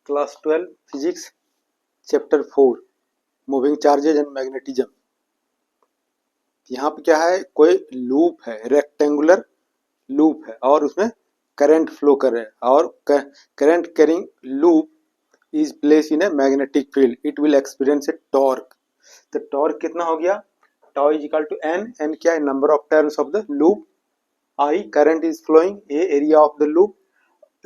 Class 12 physics chapter 4 moving charges and magnetism. यहाँ पे क्या है, कोई लूप है, रेक्टेंगुलर लूप है और उसमें करंट फ्लो कर रहे हैं और current carrying loop is place in a magnetic field, it will experience a torque. तो टॉर्क कितना हो गया, tau is equal to N, N क्या है, number of turns of the loop, I current is flowing, A area of the loop,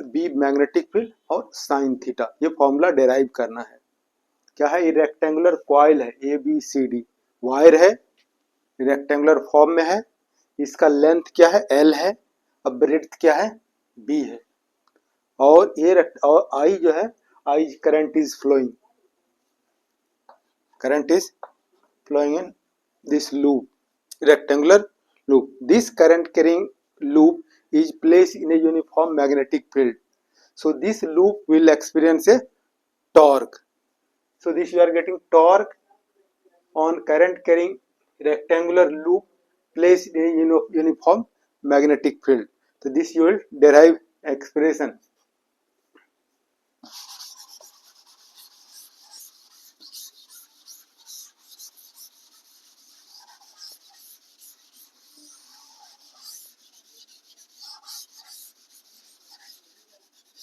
B magnetic field और sine theta. ये formula derive करना है। क्या है, ये रेक्टेंगुलर कॉइल है, A B C D wire है, रेक्टेंगुलर फॉर्म में है, इसका लेंथ क्या है, एल है, अब ब्रेड्थ क्या है, बी है, और ये और आई जो है, I current is flowing, current is flowing in this loop, rectangular loop. This current carrying loop is placed in a uniform magnetic field. So this loop will experience a torque. So this you are getting torque on current carrying rectangular loop placed in a uniform magnetic field. So this you will derive expression.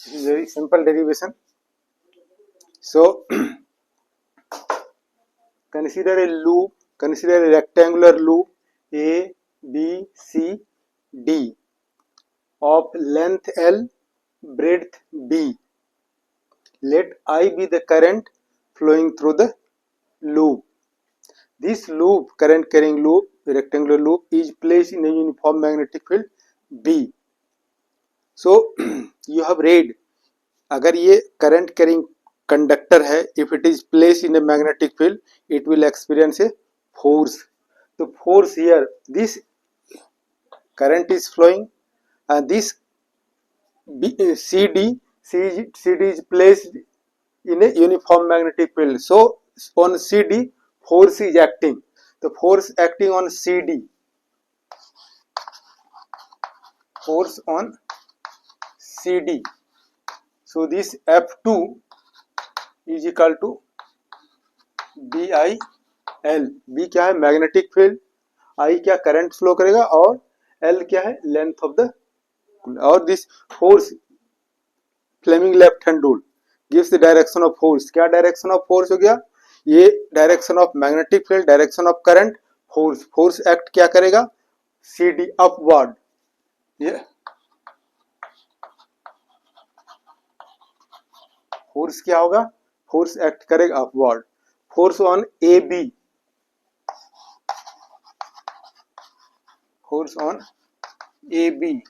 This is very simple derivation. So consider a loop, consider a rectangular loop A, B, C, D of length L, breadth B. Let I be the current flowing through the loop. This loop, current carrying loop, rectangular loop, is placed in a uniform magnetic field B. So you have read, अगर ये current carrying conductor है, if it is place in a magnetic field, it will experience a force. तो force here, this current is flowing, this CD is placed in a uniform magnetic field. So on CD force is acting. The force acting on CD, force on CD. So this F2 is equal to BIL. B क्या है, magnetic field, I क्या current flow करेगा और L क्या है, length of the, और this force, Fleming left hand rule gives the direction of force. क्या direction of force हो गया, ये direction of magnetic field, direction of current, force. Force act क्या करेगा, CD अपवर्ड, ये फोर्स क्या होगा, फोर्स एक्ट करेगा upward. Force on AB, force on AB.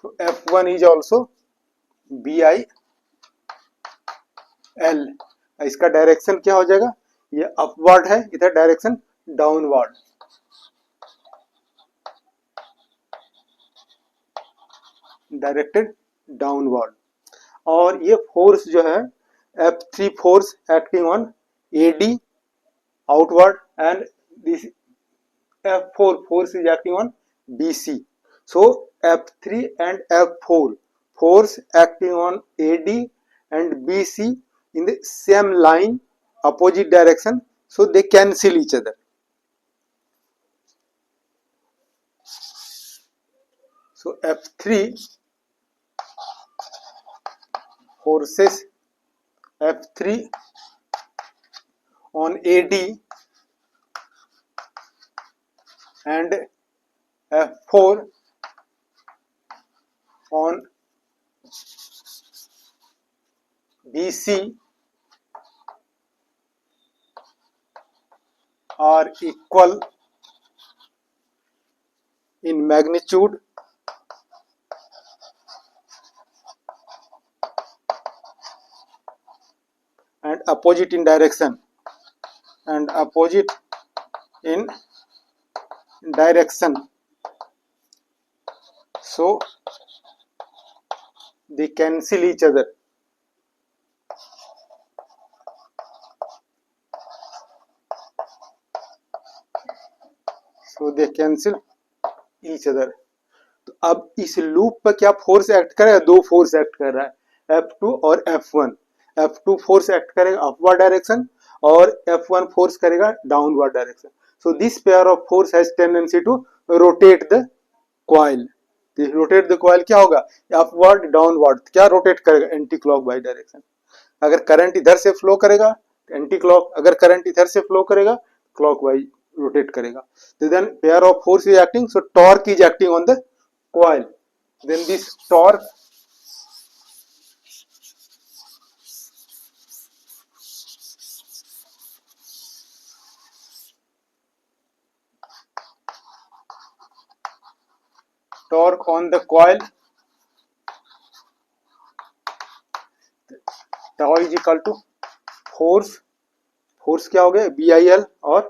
So F1 is also BIL. इसका डायरेक्शन क्या हो जाएगा, ये अपवर्ड है, इधर डायरेक्शन डाउनवर्ड. Directed downward. और ये फोर्स जो है, F3 force acting on AD outward, and this F4 force is acting on BC. So F3 and F4 force acting on AD and BC in the same line, opposite direction, so they cancel each other. So F3 forces F3 on AD and F4 on BC are equal in magnitude and opposite in direction, and opposite in direction, so they cancel each other. So they cancel each other. तो अब इस loop पर क्या force act करेगा, दो force act कर रहा है, F2 और F1. F2 फोर्स एक्ट करेगा अपवर्ड डायरेक्शन और F1 फोर्स करेगा downward direction. So this pair of force has tendency to rotate the coil. Rotate the coil क्या होगा, अपवर्ड डाउनवर्ड क्या रोटेट करेगा, एंटी क्लॉक वाइज डायरेक्शन. अगर current इधर से फ्लो करेगा एंटी क्लॉक, अगर करंट इधर से फ्लो करेगा क्लॉक वाइज रोटेट करेगा. तो then pair of force is acting, so torque is acting on the coil. Then this torque torque on the coil tau is equal to force क्या हो गया BIL और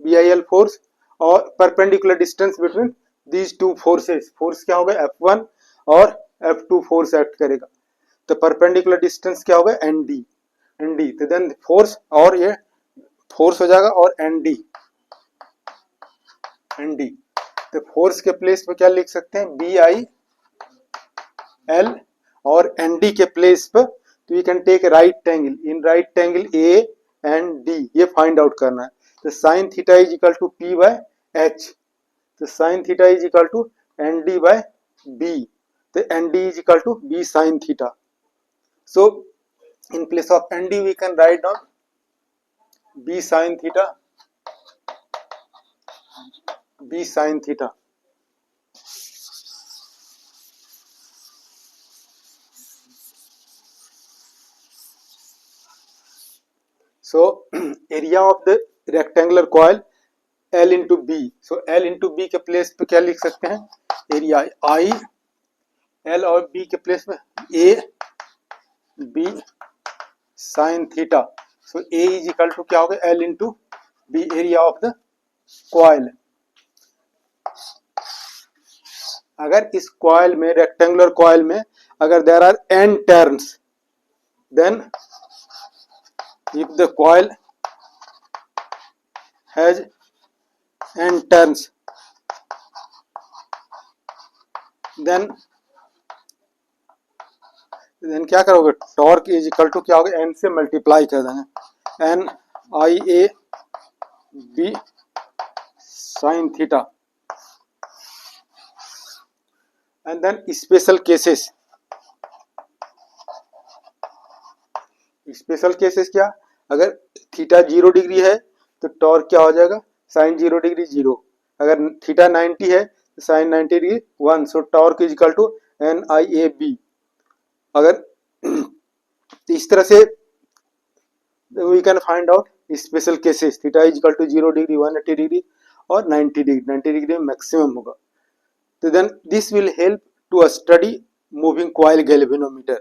BIL force और perpendicular distance between these two forces. Force क्या हो गया F1 और F2 force act करेगा. तो परपेंडिकुलर डिस्टेंस क्या होगा ND. तो देन फोर्स और ये फोर्स हो जाएगा और ND. तो फोर्स के प्लेस पे क्या लिख सकते हैं BIL और ND के प्लेस पे. तो we can take right angle, in right angle A and D ये फाइंड आउट करना है. तो sine theta is equal to P by H. तो sine theta is equal to ND by B. तो ND is equal to B sine theta. So in place of ND we can write down B sine theta. B sin theta. So area of the rectangular coil L into B. So L into B के place पे क्या लिख सकते हैं area I. L और B के place में A B sin theta. So A is equal to क्या होगा L into B area of the coil. अगर इस कॉइल में रेक्टेंगुलर कॉइल में अगर there are n turns, then if the coil has n turns, then क्या करोगे torque is equal to क्या होगा n से मल्टीप्लाई कर देंगे n I A B sine theta. And then special cases क्या, अगर थीटा 0 डिग्री है तो टॉर्क क्या हो जाएगा साइन 0 डिग्री 0. अगर थीटा 90 है तो sine 90 degree 1. So torque is equal to NIAB. अगर इस तरह से we can find out special cases. Theta is equal to 0 degree 180 degree और 90 डिग्री में मैक्सिमम होगा. So then this will help to study moving coil galvanometer.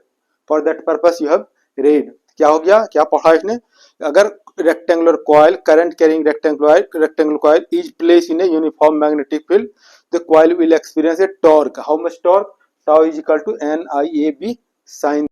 For that purpose you have read. क्या हो गया, क्या पढ़ा इसने, अगर rectangular coil, current carrying rectangular coil is placed in a uniform magnetic field, the coil will experience a torque. How much torque? Tau is equal to NIAB sin